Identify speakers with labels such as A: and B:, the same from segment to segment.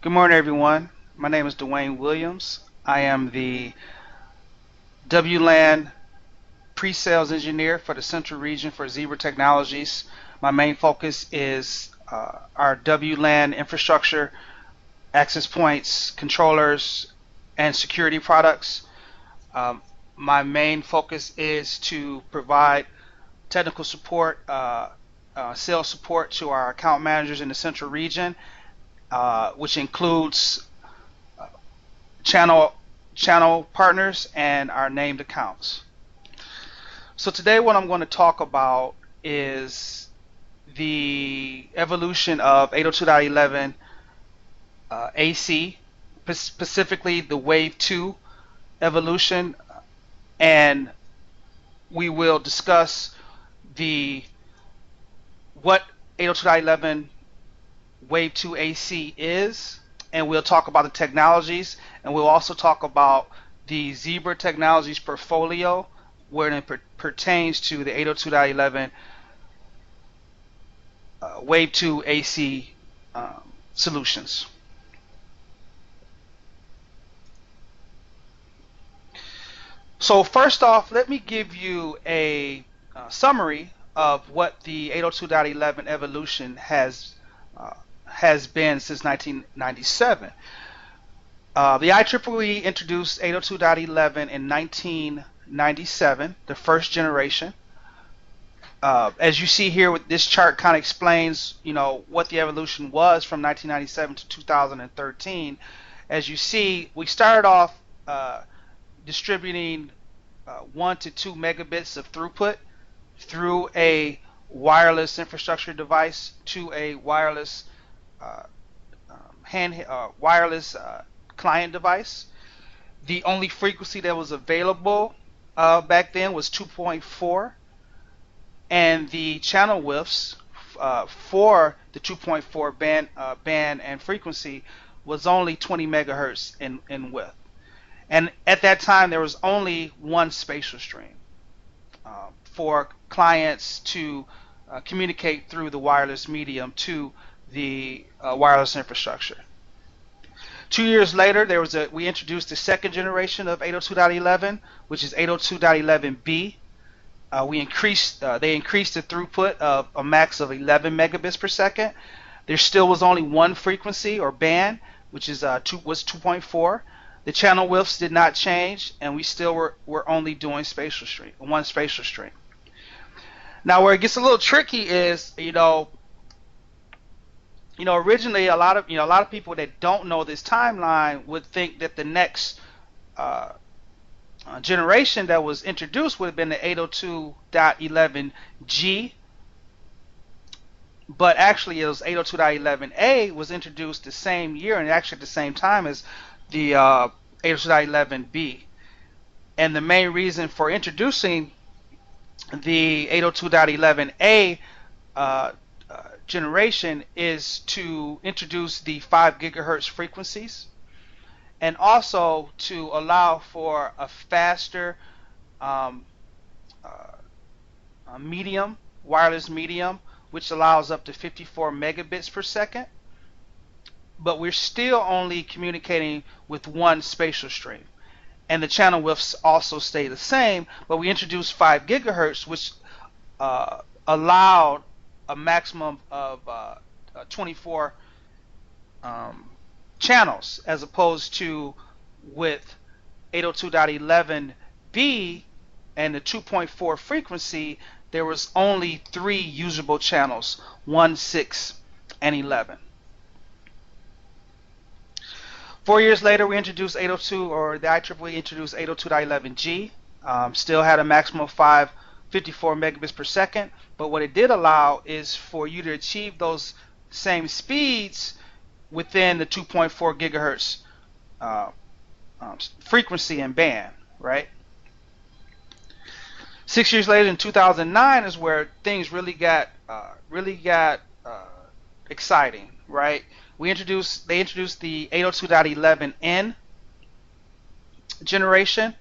A: Good morning, everyone. My name is Dwayne Williams. I am the WLAN pre-sales engineer for the Central Region for Zebra Technologies. My main focus is our WLAN infrastructure, access points, controllers, and security products. Um, my main focus is to provide technical support, sales support to our account managers in the Central Region, which includes channel channel partners and our named accounts. So today what I'm going to talk about is the evolution of 802.11 AC, specifically the Wave 2 evolution, and we will discuss the what 802.11 Wave 2 AC is, and we'll talk about the technologies, and we'll also talk about the Zebra Technologies portfolio where it pertains to the 802.11 Wave 2 AC solutions. So first off, let me give you a summary of what the 802.11 evolution has been since 1997. The IEEE introduced 802.11 in 1997, the first generation. As you see here, with this chart kind of explains, what the evolution was from 1997 to 2013. As you see, we started off distributing 1 to 2 megabits of throughput through a wireless infrastructure device to a wireless wireless client device. The only frequency that was available back then was 2.4, and the channel widths for the 2.4 band and frequency was only 20 megahertz in width. And at that time, there was only one spatial stream for clients to communicate through the wireless medium to the wireless infrastructure. 2 years later, we introduced the second generation of 802.11, which is 802.11b. They increased the throughput of a max of 11 megabits per second. There still was only one frequency or band, which was 2.4. The channel widths did not change, and we still were only doing one spatial stream. Now, where it gets a little tricky is, originally a lot of people that don't know this timeline would think that the next generation that was introduced would have been the 802.11g, but actually it was 802.11a was introduced the same year and actually at the same time as the 802.11b. And the main reason for introducing the 802.11a generation is to introduce the 5 gigahertz frequencies, and also to allow for a faster wireless medium, which allows up to 54 megabits per second. But we're still only communicating with one spatial stream, and the channel widths also stay the same. But we introduced 5 gigahertz, which allowed a maximum of 24 channels, as opposed to with 802.11b and the 2.4 frequency, there was only 3 usable channels: 1, 6, and 11. 4 years later, we introduced 802, or the IEEE introduced 802.11g. Still had a maximum of 54 megabits per second, but what it did allow is for you to achieve those same speeds within the 2.4 gigahertz frequency and band, right? 6 years later, in 2009, is where things really got exciting, right? They introduced the 802.11n generation,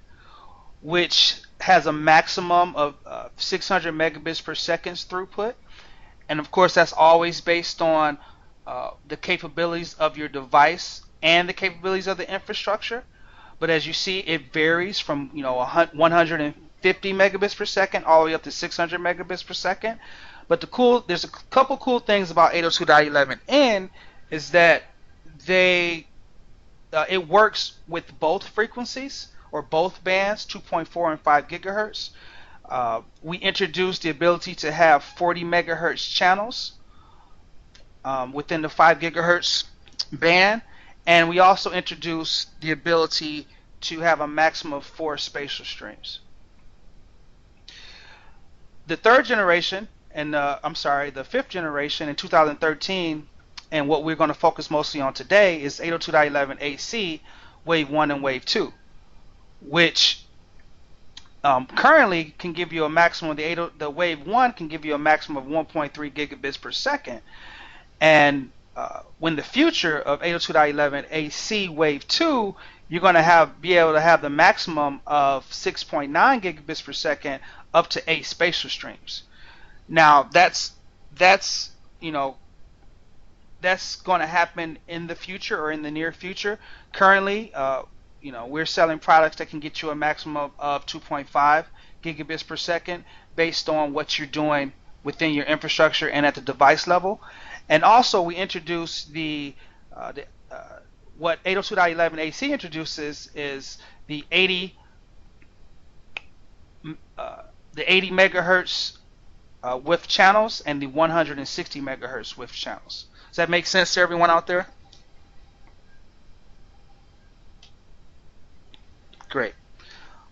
A: which has a maximum of 600 megabits per second throughput, and of course that's always based on the capabilities of your device and the capabilities of the infrastructure. But as you see, it varies from 150 megabits per second all the way up to 600 megabits per second. But there's a couple cool things about 802.11n is that it works with both frequencies or both bands, 2.4 and 5 gigahertz. We introduced the ability to have 40 megahertz channels within the 5 gigahertz band, and we also introduced the ability to have a maximum of 4 spatial streams. The third generation, the fifth generation in 2013, and what we're going to focus mostly on today is 802.11ac Wave 1 and Wave 2, which currently can give you a maximum, the Wave 1 can give you a maximum of 1.3 gigabits per second. And when the future of 802.11ac Wave 2, you're going to be able to have the maximum of 6.9 gigabits per second up to 8 spatial streams. Now that's going to happen in the future or in the near future. Currently, we're selling products that can get you a maximum of 2.5 gigabits per second based on what you're doing within your infrastructure and at the device level. And also, we introduced what 802.11ac introduces is the 80 megahertz width channels and the 160 megahertz width channels. Does that make sense to everyone out there? Great.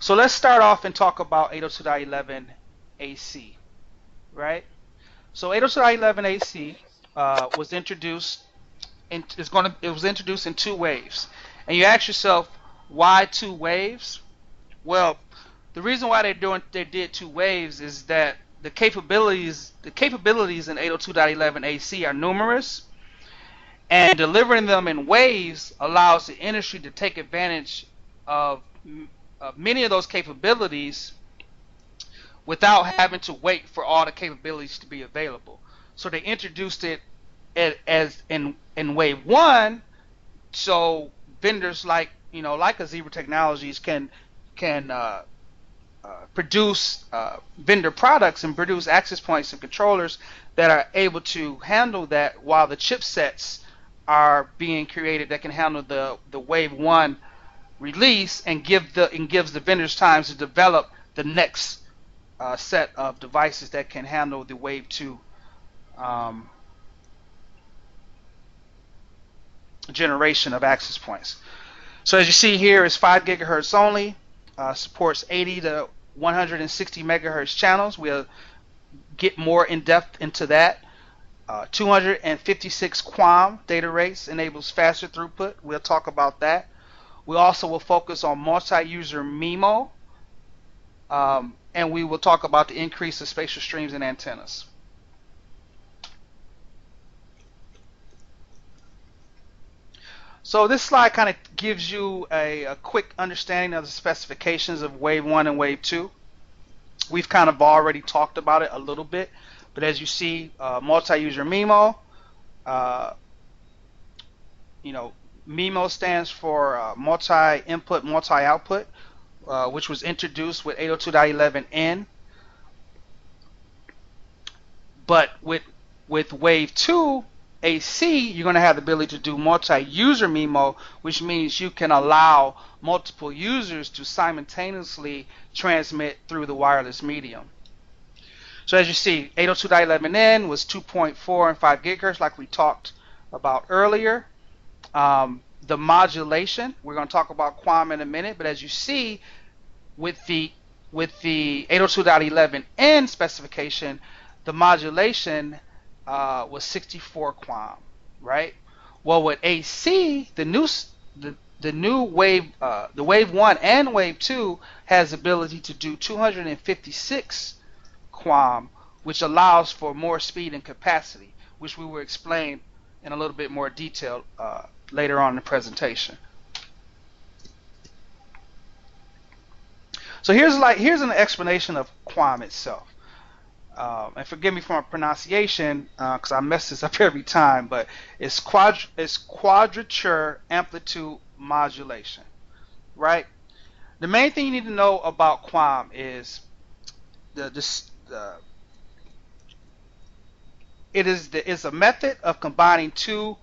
A: So let's start off and talk about 802.11ac, right? So 802.11ac was introduced in 2 waves. And you ask yourself, why 2 waves? Well, the reason why they did 2 waves is that the capabilities in 802.11ac are numerous, and delivering them in waves allows the industry to take advantage of many of those capabilities without having to wait for all the capabilities to be available. So they introduced it as in Wave 1, so vendors like a Zebra Technologies can produce vendor products and produce access points and controllers that are able to handle that, while the chipsets are being created that can handle the Wave 1 release and gives the vendors time to develop the next set of devices that can handle the Wave 2 generation of access points. So as you see here, it's 5 gigahertz only, supports 80 to 160 megahertz channels. We'll get more in depth into that. 256 QAM data rates enables faster throughput. We'll talk about that. We also will focus on multi-user MIMO, and we will talk about the increase of spatial streams and antennas. So this slide kind of gives you a quick understanding of the specifications of Wave 1 and Wave 2. We've kind of already talked about it a little bit, but as you see, multi-user MIMO, MIMO stands for multi-input, multi-output, which was introduced with 802.11n. But with Wave 2 AC, you're going to have the ability to do multi-user MIMO, which means you can allow multiple users to simultaneously transmit through the wireless medium. So as you see, 802.11n was 2.4 and 5 gigahertz, like we talked about earlier. The modulation, we're going to talk about QAM in a minute, but as you see, with the 802.11n specification, the modulation was 64 QAM, right? Well, with AC, the new wave, the Wave 1 and Wave 2 has ability to do 256 QAM, which allows for more speed and capacity, which we will explain in a little bit more detail later on in the presentation. So here's an explanation of QAM itself. and forgive me for my pronunciation because I mess this up every time, but it's quadrature amplitude modulation, right? The main thing you need to know about QAM is it's a method of combining two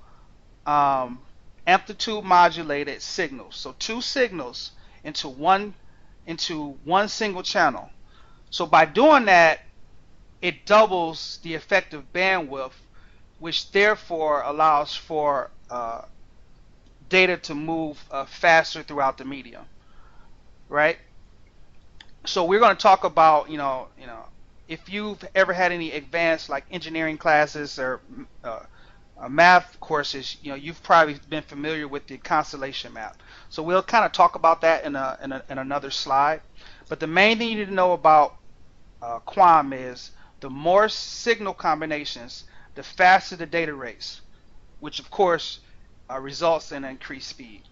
A: amplitude modulated signals. So two signals into one single channel. So by doing that, it doubles the effective bandwidth, which therefore allows for data to move faster throughout the medium, right? So we're going to talk about, if you've ever had any advanced like engineering classes or math courses, you've probably been familiar with the constellation map. So we'll kind of talk about that in another slide. But the main thing you need to know about QAM is the more signal combinations, the faster the data rates, which of course results in increased speed.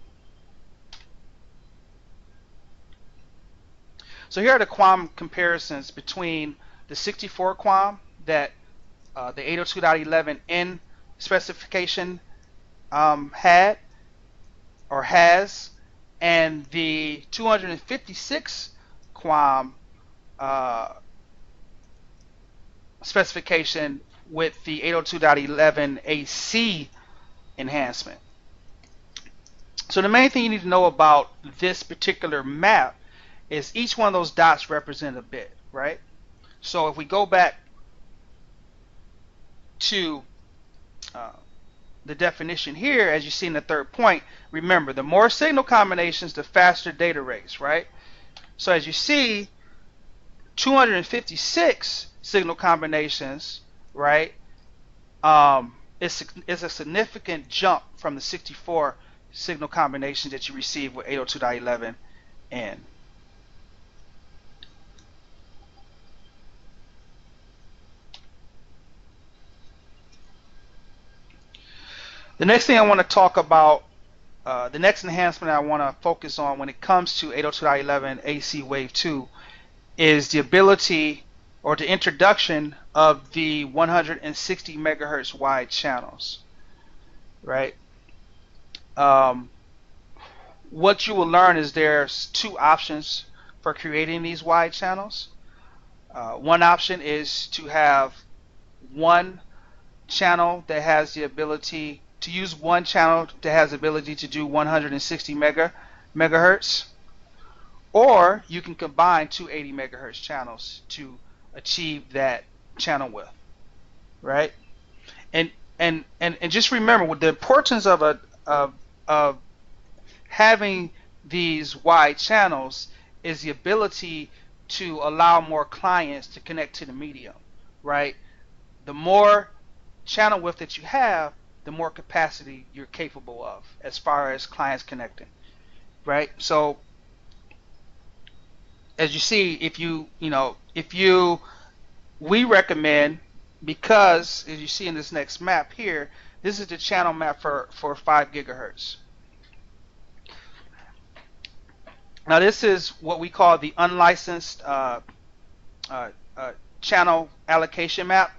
A: So here are the QAM comparisons between the 64 QAM that the 802.11n specification had or has, and the 256 QAM specification with the 802.11 AC enhancement. So the main thing you need to know about this particular map is each one of those dots represent a bit, right? So if we go back to the definition here, as you see in the third point, remember, the more signal combinations, the faster data rates, right? So as you see, 256 signal combinations, right, is a significant jump from the 64 signal combinations that you receive with 802.11n. The next thing I want to talk about, the next enhancement I want to focus on when it comes to 802.11 AC Wave 2 is the ability or the introduction of the 160 megahertz wide channels, right? What you will learn is there's two options for creating these wide channels. One option is to have one channel that has the ability to use one channel that has the ability to do 160 megahertz, or you can combine two 80 megahertz channels to achieve that channel width, right? And just remember, with the importance of having these wide channels is the ability to allow more clients to connect to the medium, right? The more channel width that you have, the more capacity you're capable of as far as clients connecting, right? So as you see, we recommend, because as you see in this next map here, this is the channel map for 5 gigahertz. Now this is what we call the unlicensed channel allocation map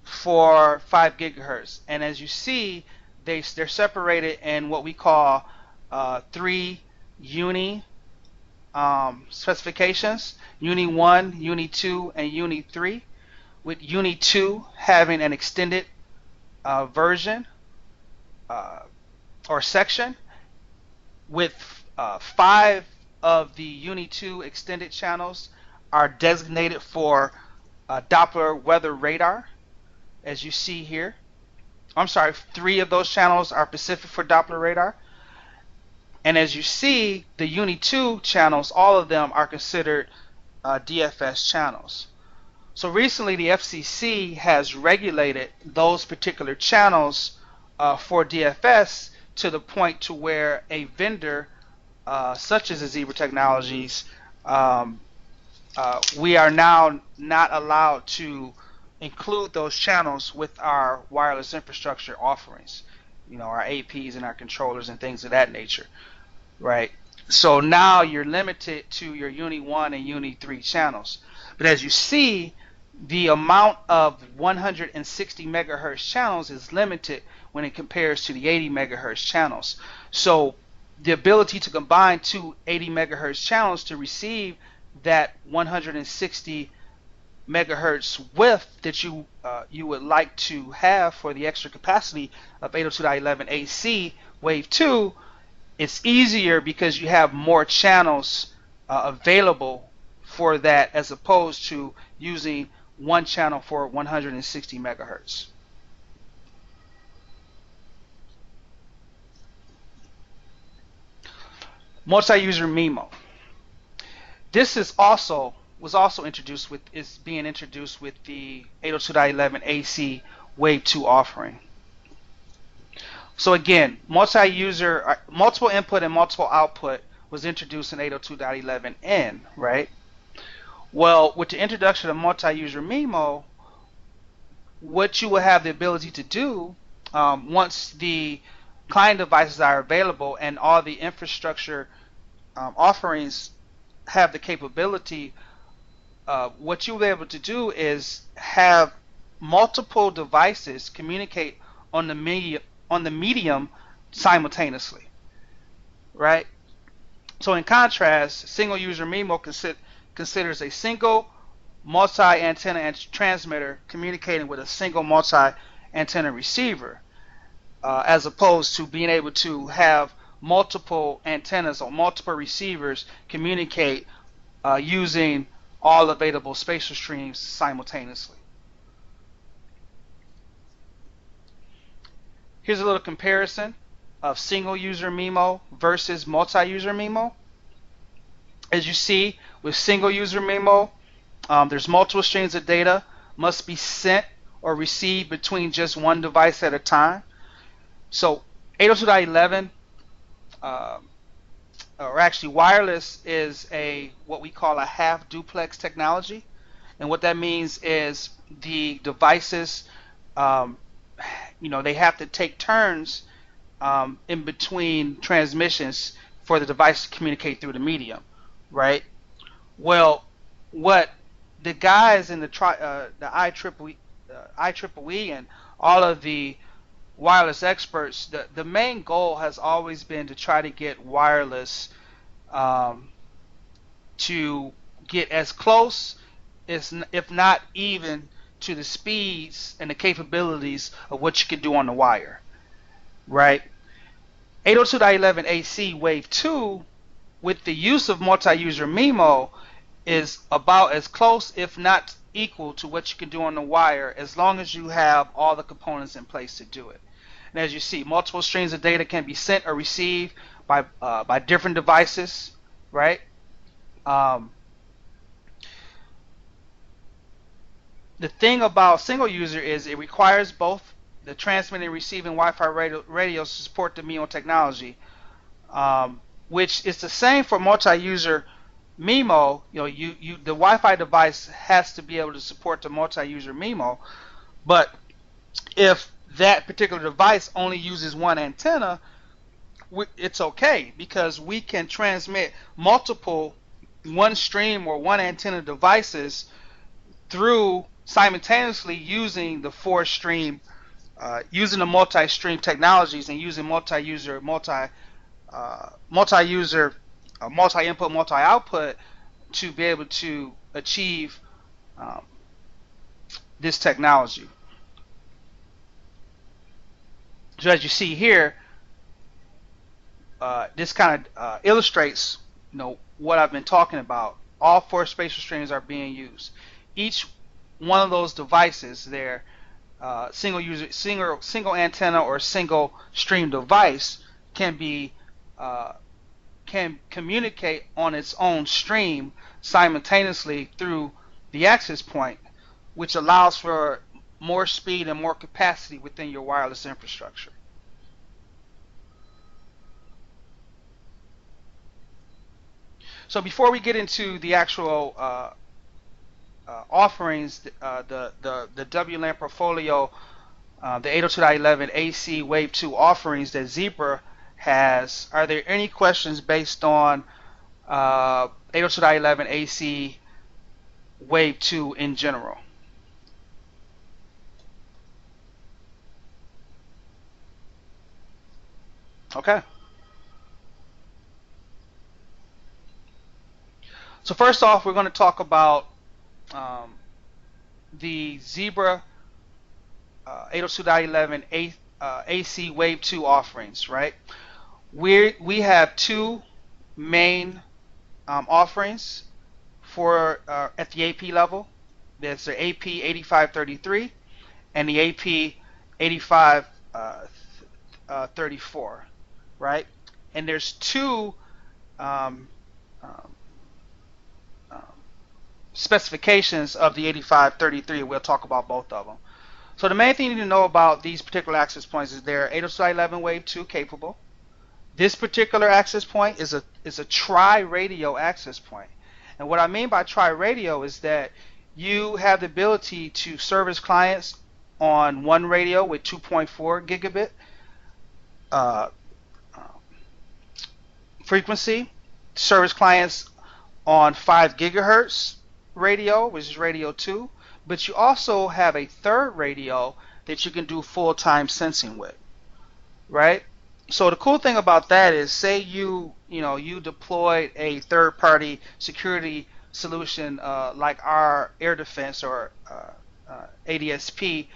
A: for 5 gigahertz, and as you see, they're separated in what we call 3 uni specifications: Uni 1, Uni 2, and Uni 3, with Uni 2 having an extended version or section, with 5 of the Uni 2 extended channels are designated for Doppler weather radar, as you see here. I'm sorry, 3 of those channels are specific for Doppler radar. And as you see, the Uni 2 channels, all of them are considered DFS channels. So recently the FCC has regulated those particular channels for DFS to the point to where a vendor such as Zebra Technologies, we are now not allowed to include those channels with our wireless infrastructure offerings, our APs and our controllers and things of that nature, right? So now you're limited to your Uni 1 and Uni 3 channels. But as you see, the amount of 160 megahertz channels is limited when it compares to the 80 megahertz channels. So the ability to combine two 80 megahertz channels to receive that 160 megahertz width that you would like to have for the extra capacity of 802.11ac wave 2, it's easier because you have more channels available for that, as opposed to using one channel for 160 megahertz. Multi-user MIMO. This was also introduced with the 802.11ac wave 2 offering. So again, multi-user, multiple input and multiple output was introduced in 802.11n, right? Well, with the introduction of multi-user MIMO, what you will have the ability to do once the client devices are available and all the infrastructure offerings have the capability, what you'll be able to do is have multiple devices communicate on the medium simultaneously, right? So in contrast, single user MIMO considers a single multi-antenna and transmitter communicating with a single multi-antenna receiver, as opposed to being able to have multiple antennas or multiple receivers communicate using all available spatial streams simultaneously. Here's a little comparison of single user MIMO versus multi-user MIMO. As you see, with single user MIMO, there's multiple streams of data must be sent or received between just one device at a time. So 802.11, or actually wireless, is what we call a half duplex technology. And what that means is the devices, they have to take turns in between transmissions for the device to communicate through the medium, right? Well, what the guys in the IEEE and all of the wireless experts, the main goal has always been to try to get wireless to get as close as, if not even, to the speeds and the capabilities of what you can do on the wire, right? 802.11ac wave 2, with the use of multi-user MIMO, is about as close, if not equal, to what you can do on the wire, as long as you have all the components in place to do it. And as you see, multiple streams of data can be sent or received by different devices, right? The thing about single user is it requires both the transmitting and receiving Wi-Fi radios to support the MIMO technology, which is the same for multi-user MIMO. The Wi-Fi device has to be able to support the multi-user MIMO, but if that particular device only uses one antenna, it's okay, because we can transmit multiple one stream or one antenna devices through simultaneously using the using the multi-stream technologies and using multi-user, multi-input, multi-output to be able to achieve this technology. So as you see here, this kind of illustrates what I've been talking about. All four spatial streams are being used. Each one of those devices there, single antenna or single stream device, can communicate on its own stream simultaneously through the access point, which allows for more speed and more capacity within your wireless infrastructure. So before we get into the actual offerings, the WLAN portfolio, the 802.11ac Wave 2 offerings that Zebra has, are there any questions based on 802.11ac Wave 2 in general? Okay. So first off, we're going to talk about um, the Zebra 802.11 AC Wave 2 offerings, right? We have two main offerings for at the AP level. There's the AP 8533 and the AP 8534, right? And there's two um, um, um, specifications of the 8533. We'll talk about both of them. So the main thing you need to know about these particular access points is they're 802.11 Wave 2 capable. This particular access point is a tri-radio access point. And what I mean by tri-radio is that you have the ability to service clients on one radio with 2.4 gigabit uh, uh, frequency, service clients on 5 gigahertz radio, which is radio 2, but you also have a third radio that you can do full-time sensing with, right? So the cool thing about that is, say you deployed a third-party security solution like our air defense or ADSP,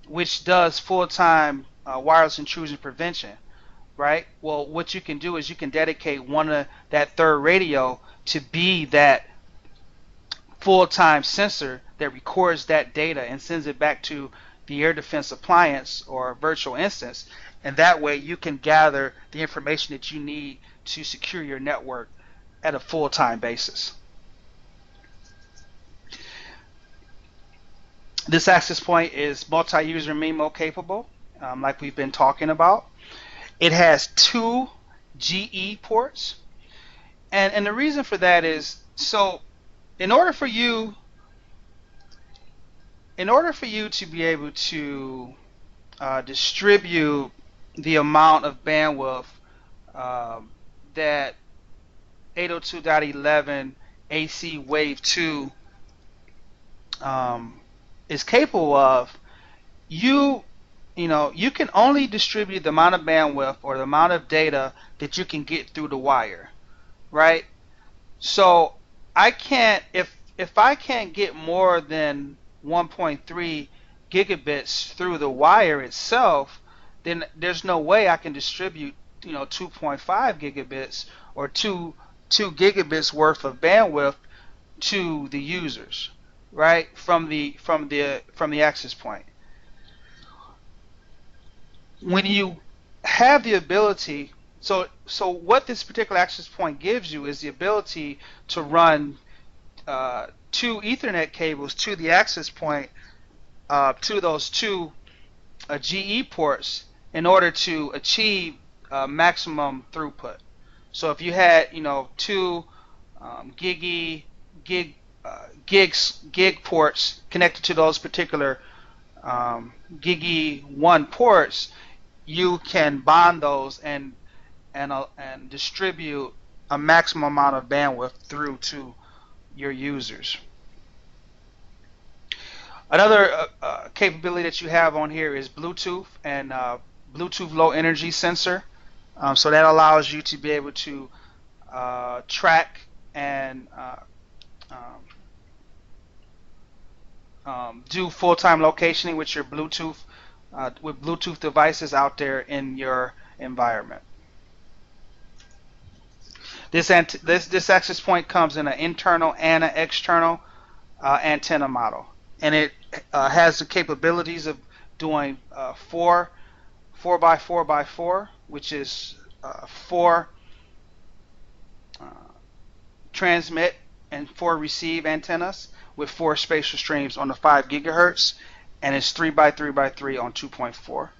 A: which does full-time wireless intrusion prevention, right? Well, what you can do is you can dedicate one of that third radio to be that full-time sensor that records that data and sends it back to the air defense appliance or virtual instance, and that way you can gather the information that you need to secure your network at a full-time basis. This access point is multi-user MIMO capable, like we've been talking about. It has two GE ports, and the reason for that is, so in order for you to be able to distribute the amount of bandwidth that 802.11 AC Wave 2 is capable of, you can only distribute the amount of bandwidth or the amount of data that you can get through the wire, right? So I can't, if I can't get more than 1.3 gigabits through the wire itself, then there's no way I can distribute 2.5 gigabits or 2 gigabits worth of bandwidth to the users, right, from the access point. When you have the ability, so what this particular access point gives you is the ability to run two Ethernet cables to the access point, to those two GE ports, in order to achieve maximum throughput. So if you had two gig ports connected to those particular gig 1 ports, you can bond those and distribute a maximum amount of bandwidth through to your users. Another capability that you have on here is Bluetooth and Bluetooth low energy sensor. So that allows you to be able to track and do full-time locationing with your Bluetooth devices out there in your environment. This access point comes in an internal and an external antenna model, and it has the capabilities of doing 4 by 4 by 4, which is 4 transmit and 4 receive antennas with 4 spatial streams on the 5 gigahertz, and it's 3 by 3 by 3 on 2.4.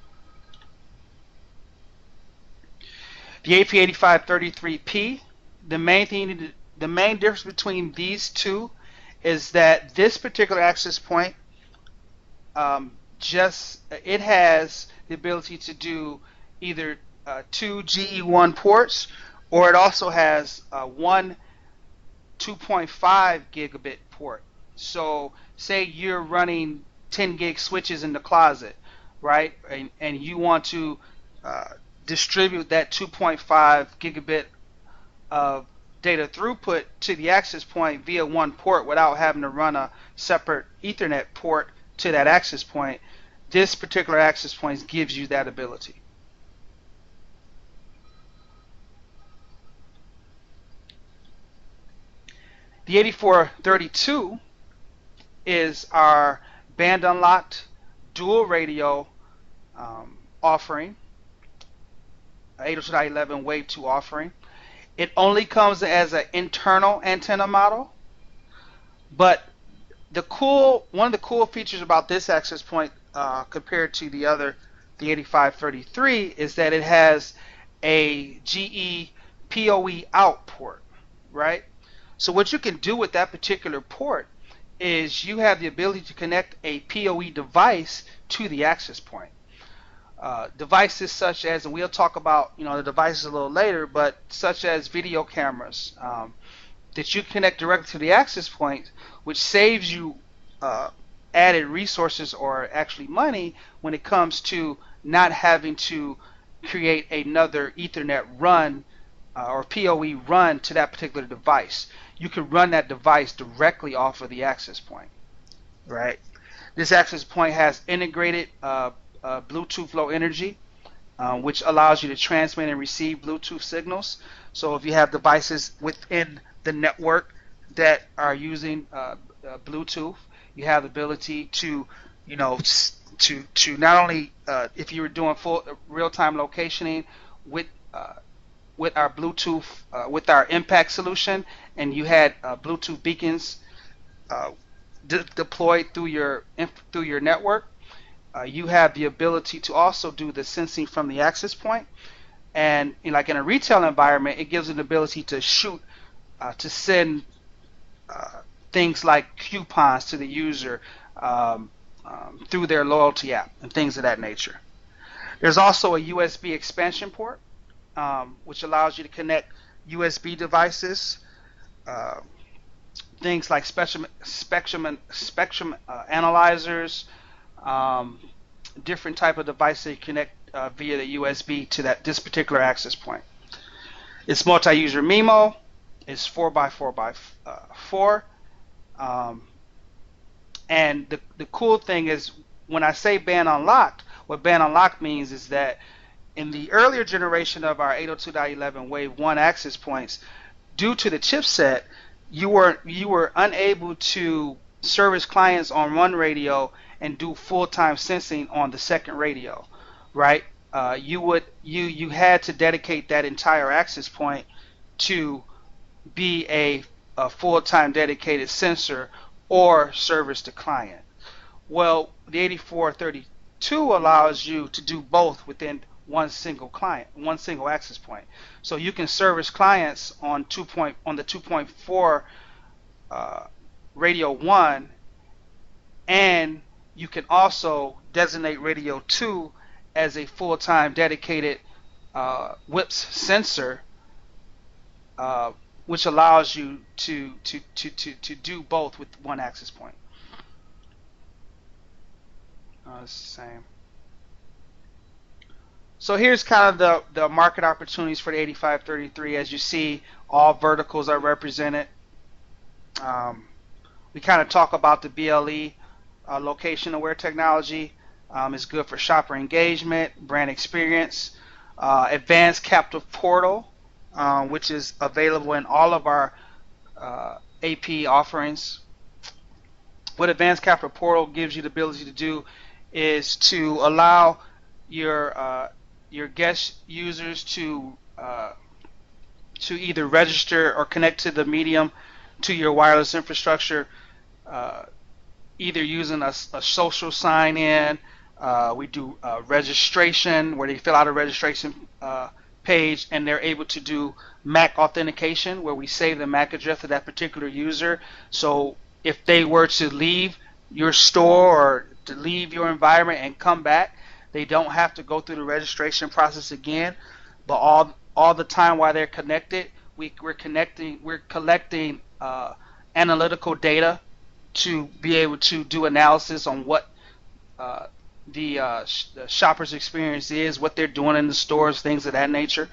A: The AP8533P, the main difference between these two is that this particular access point it has the ability to do either 2 GE1 ports, or it also has one 2.5 gigabit port. So say you're running 10 gig switches in the closet, right? And you want to distribute that 2.5 gigabit of data throughput to the access point via one port without having to run a separate Ethernet port to that access point. This particular access point gives you that ability. The 8432 is our band unlocked dual radio offering, 802.11 Wave 2 offering. It only comes as an internal antenna model, but one of the cool features about this access point compared to the 8533, is that it has a GE PoE out port, right? So what you can do with that particular port is you have the ability to connect a PoE device to the access point. Devices such as, and we'll talk about the devices a little later, but such as video cameras that you connect directly to the access point, which saves you added resources or actually money when it comes to not having to create another Ethernet run or PoE run to that particular device. You can run that device directly off of the access point, right? This access point has integrated Bluetooth Low Energy, which allows you to transmit and receive Bluetooth signals. So if you have devices within the network that are using Bluetooth, you have the ability to, to not only if you were doing full real-time locationing with our Bluetooth, with our Impact solution, and you had Bluetooth beacons deployed through your network. You have the ability to also do the sensing from the access point, and like in a retail environment, it gives an ability to to send things like coupons to the user through their loyalty app and things of that nature. There's also a USB expansion port, which allows you to connect USB devices, things like spectrum analyzers, different type of devices that you connect via the USB to this particular access point. It's multi-user MIMO. It's 4x4x4. And the cool thing is, when I say band unlocked, what band unlocked means is that in the earlier generation of our 802.11 Wave 1 access points, due to the chipset, you were unable to service clients on one radio and do full-time sensing on the second radio, right? You had to dedicate that entire access point to be a full-time dedicated sensor or service the client. Well, the 8432 allows you to do both within one single access point. So you can service clients on the 2.4 radio 1, and you can also designate radio 2 as a full-time dedicated WIPS sensor, which allows you to do both with one access point. It's the same. So here's kind of the market opportunities for the 8533. As you see, all verticals are represented. We kind of talk about the BLE, location aware technology. It's good for shopper engagement, brand experience, advanced captive portal, which is available in all of our AP offerings. What advanced captive portal gives you the ability to do is to allow your guest users to either register or connect to the medium to your wireless infrastructure, either using a social sign-in. We do registration, where they fill out a registration page, and they're able to do MAC authentication, where we save the MAC address of that particular user. So if they were to leave your store or to leave your environment and come back, they don't have to go through the registration process again. But all the time while they're connected, we're collecting analytical data to be able to do analysis on what the shopper's experience is, what they're doing in the stores, things of that nature.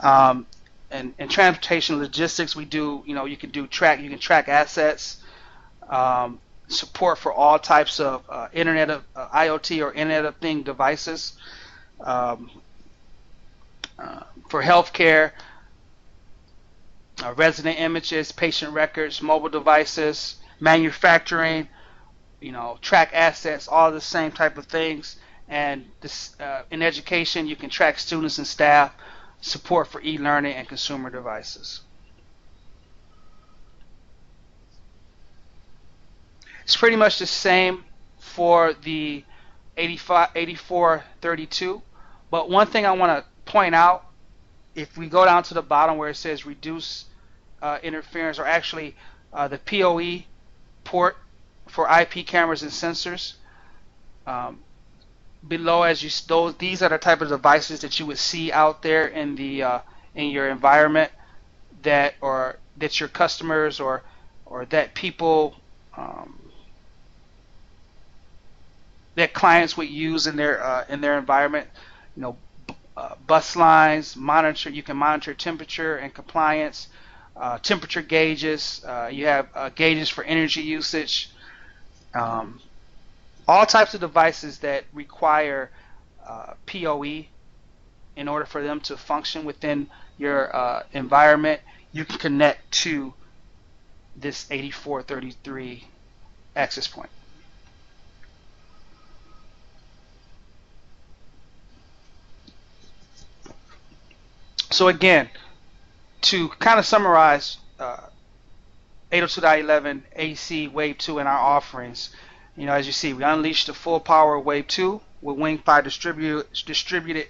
A: Um, and transportation logistics, we do, you can track assets, support for all types of Internet of IoT or Internet of Thing devices. Um, for healthcare, resident images, patient records, mobile devices, manufacturing, track assets, all the same type of things. And this, in education, you can track students and staff, support for e-learning and consumer devices. It's pretty much the same for the 8432, but one thing I want to point out, if we go down to the bottom where it says reduce interference, or actually the PoE port for IP cameras and sensors, below, these are the type of devices that you would see out there in your environment that your customers or that people that clients would use in their environment. Bus lines, you can monitor temperature and compliance, temperature gauges. You have gauges for energy usage. All types of devices that require PoE in order for them to function within your environment, you can connect to this 8433 access point. So again, to kind of summarize 802.11 AC Wave 2 in our offerings, as you see, we unleashed the full power of Wave 2 with Wing5 distributed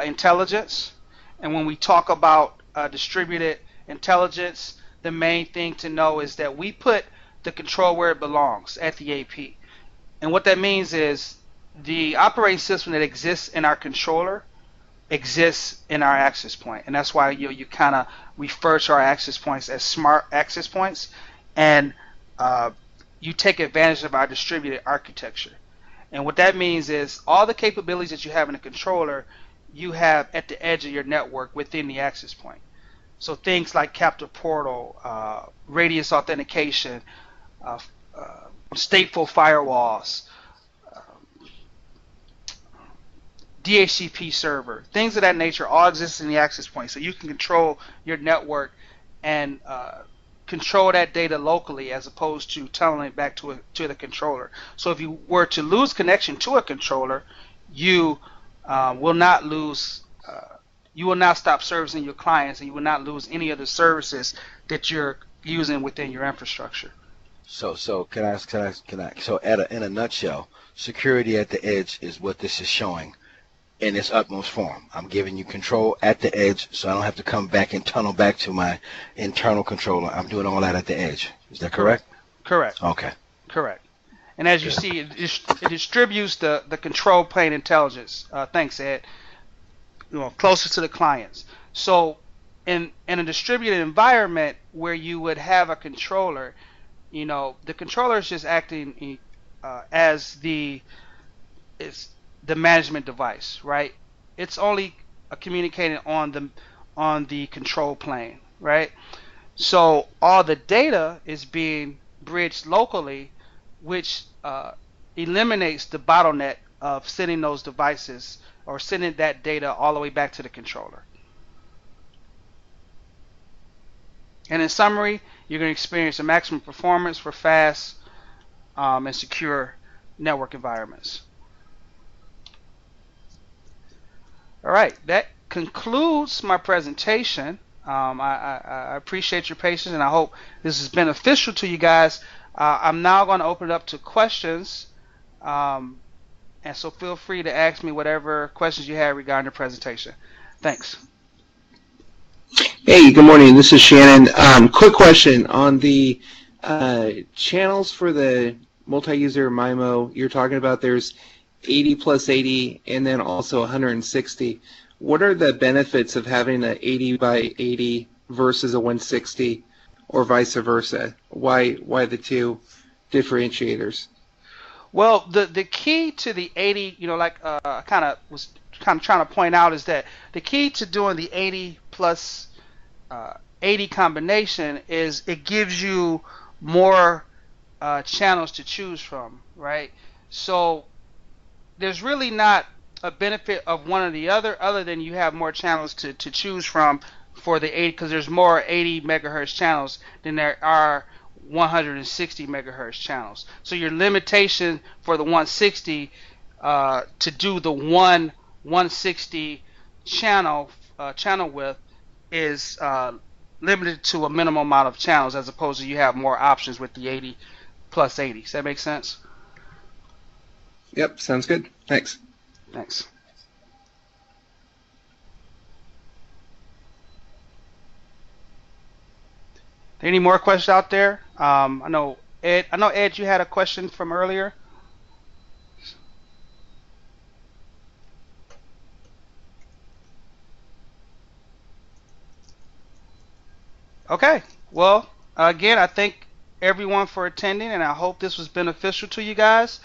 A: intelligence. And when we talk about distributed intelligence, the main thing to know is that we put the control where it belongs, at the AP. And what that means is the operating system that exists in our controller exists in our access point, and that's why you kind of refer to our access points as smart access points, and you take advantage of our distributed architecture. And what that means is all the capabilities that you have in a controller, you have at the edge of your network within the access point. So things like captive portal, radius authentication, stateful firewalls, DHCP server, things of that nature all exist in the access point. So you can control your network and control that data locally as opposed to tunneling it back to the controller. So if you were to lose connection to a controller, you will not stop servicing your clients, and you will not lose any of the services that you're using within your infrastructure.
B: So can I so in a nutshell, security at the edge is what this is showing in its utmost form. I'm giving you control at the edge, so I don't have to come back and tunnel back to my internal controller. I'm doing all that at the edge. Is that correct?
A: Correct.
B: Okay.
A: Correct. And as you see, it distributes the control plane intelligence. Thanks, Ed. Closer to the clients. So in a distributed environment where you would have a controller, the controller is just acting as the management device, right? It's only communicating on the control plane, right? So all the data is being bridged locally, which eliminates the bottleneck of sending those devices or sending that data all the way back to the controller. And in summary, you're going to experience a maximum performance for fast and secure network environments. All right, that concludes my presentation. I appreciate your patience, and I hope this is beneficial to you guys. I'm now going to open it up to questions, and so feel free to ask me whatever questions you have regarding the presentation. Thanks.
C: Hey, good morning. This is Shannon. Quick question on the channels for the multi-user MIMO. You're talking about there's 80 plus 80 and then also 160. What are the benefits of having an 80 by 80 versus a 160 or vice versa? Why the two differentiators?
A: Well, the key to the 80, like kind of was kind of trying to point out is that the key to doing the 80 plus 80 combination is it gives you more channels to choose from, right? So there's really not a benefit of one or the other than you have more channels to choose from for the 80, because there's more 80 megahertz channels than there are 160 megahertz channels. So your limitation for the 160 to do the 160 channel width is limited to a minimum amount of channels, as opposed to you have more options with the 80 plus 80. Does that make sense?
C: Yep, sounds good. Thanks.
A: Thanks. Any more questions out there? I know Ed. Ed, you had a question from earlier. Okay. Well, again, I thank everyone for attending, and I hope this was beneficial to you guys.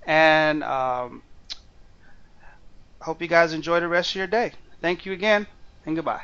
A: And hope you guys enjoy the rest of your day. Thank you again, and goodbye.